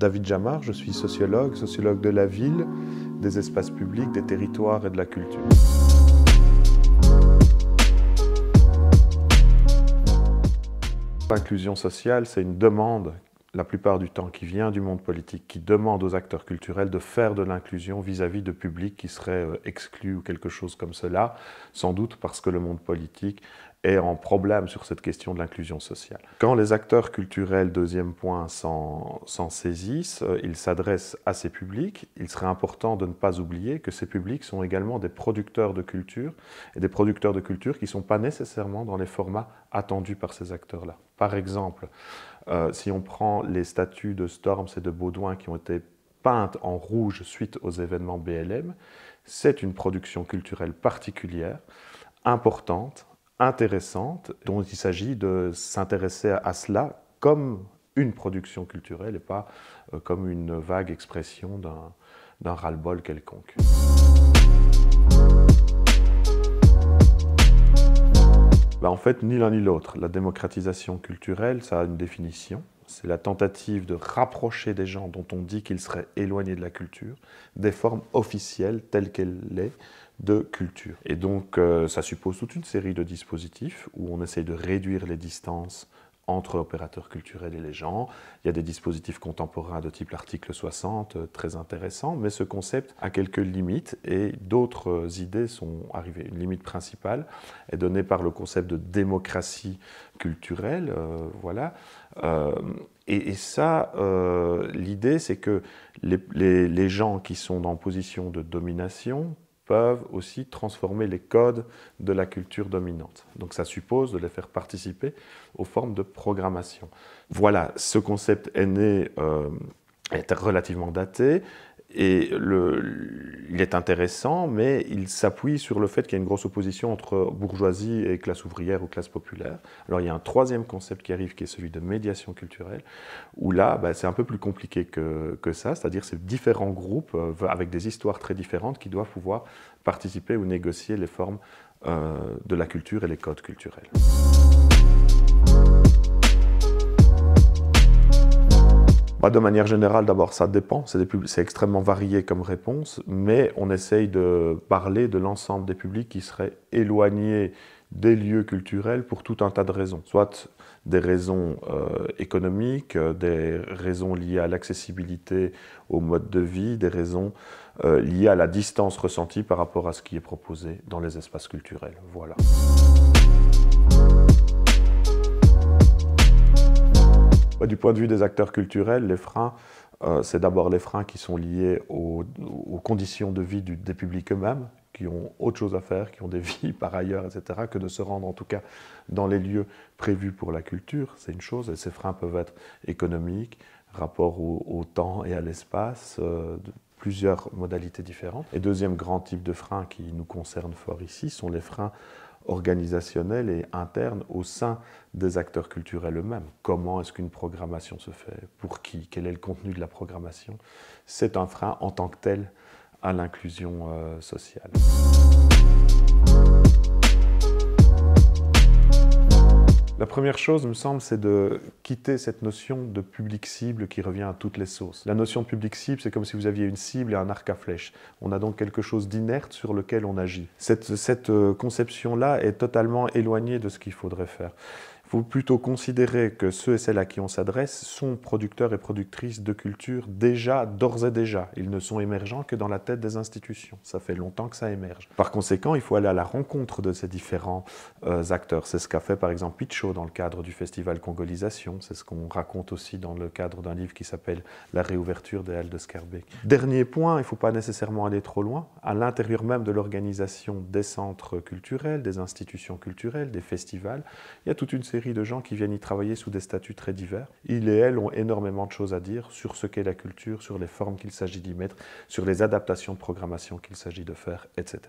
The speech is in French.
David Jamar, je suis sociologue de la ville, des espaces publics, des territoires et de la culture. L'inclusion sociale, c'est une demande, la plupart du temps, qui vient du monde politique, qui demande aux acteurs culturels de faire de l'inclusion vis-à-vis de publics qui seraient exclus ou quelque chose comme cela, sans doute parce que le monde politique est en problème sur cette question de l'inclusion sociale. Quand les acteurs culturels, deuxième point, s'en saisissent, ils s'adressent à ces publics. Il serait important de ne pas oublier que ces publics sont également des producteurs de culture, et des producteurs de culture qui ne sont pas nécessairement dans les formats attendus par ces acteurs-là. Par exemple, si on prend les statues de Storms et de Baudouin qui ont été peintes en rouge suite aux événements BLM, c'est une production culturelle particulière, importante, intéressante, dont il s'agit de s'intéresser à cela comme une production culturelle et pas comme une vague expression d'un ras-le-bol quelconque. En fait, ni l'un ni l'autre. La démocratisation culturelle, ça a une définition. C'est la tentative de rapprocher des gens dont on dit qu'ils seraient éloignés de la culture, des formes officielles telles qu'elles sont de culture. Et donc, ça suppose toute une série de dispositifs où on essaye de réduire les distances entre opérateurs culturels et les gens. Il y a des dispositifs contemporains de type l'article 60, très intéressants, mais ce concept a quelques limites et d'autres idées sont arrivées. Une limite principale est donnée par le concept de démocratie culturelle, voilà. Et ça, l'idée, c'est que les gens qui sont en position de domination peuvent aussi transformer les codes de la culture dominante. Donc ça suppose de les faire participer aux formes de programmation. Voilà, ce concept est né, est relativement daté, et il est intéressant, mais il s'appuie sur le fait qu'il y a une grosse opposition entre bourgeoisie et classe ouvrière ou classe populaire. Alors il y a un troisième concept qui arrive, qui est celui de médiation culturelle, où là, c'est un peu plus compliqué que ça, c'est-à-dire c'est différents groupes avec des histoires très différentes qui doivent pouvoir participer ou négocier les formes de la culture et les codes culturels. De manière générale, d'abord, ça dépend, c'est extrêmement varié comme réponse, mais on essaye de parler de l'ensemble des publics qui seraient éloignés des lieux culturels pour tout un tas de raisons, soit des raisons économiques, des raisons liées à l'accessibilité au mode de vie, des raisons liées à la distance ressentie par rapport à ce qui est proposé dans les espaces culturels. Voilà. Du point de vue des acteurs culturels, les freins, c'est d'abord les freins qui sont liés aux conditions de vie des publics eux-mêmes, qui ont autre chose à faire, qui ont des vies par ailleurs, etc., que de se rendre en tout cas dans les lieux prévus pour la culture, c'est une chose, et ces freins peuvent être économiques, rapport au temps et à l'espace, de plusieurs modalités différentes. Et deuxième grand type de freins qui nous concerne fort ici sont les freins organisationnels et internes au sein des acteurs culturels eux-mêmes. Comment est-ce qu'une programmation se fait? Pour qui? Quel est le contenu de la programmation? C'est un frein en tant que tel à l'inclusion sociale. La première chose, me semble, c'est de quitter cette notion de public cible qui revient à toutes les sauces. La notion de public cible, c'est comme si vous aviez une cible et un arc à flèche. On a donc quelque chose d'inerte sur lequel on agit. Cette conception-là est totalement éloignée de ce qu'il faudrait faire. Il faut plutôt considérer que ceux et celles à qui on s'adresse sont producteurs et productrices de culture d'ores et déjà. Ils ne sont émergents que dans la tête des institutions. Ça fait longtemps que ça émerge. Par conséquent, il faut aller à la rencontre de ces différents acteurs. C'est ce qu'a fait par exemple Pitcho dans le cadre du festival Congolisation. C'est ce qu'on raconte aussi dans le cadre d'un livre qui s'appelle La réouverture des Halles de Schaerbeek. Dernier point, il ne faut pas nécessairement aller trop loin. À l'intérieur même de l'organisation des centres culturels, des institutions culturelles, des festivals, il y a toute une série de gens qui viennent y travailler sous des statuts très divers. Ils et elles ont énormément de choses à dire sur ce qu'est la culture, sur les formes qu'il s'agit d'y mettre, sur les adaptations de programmation qu'il s'agit de faire, etc.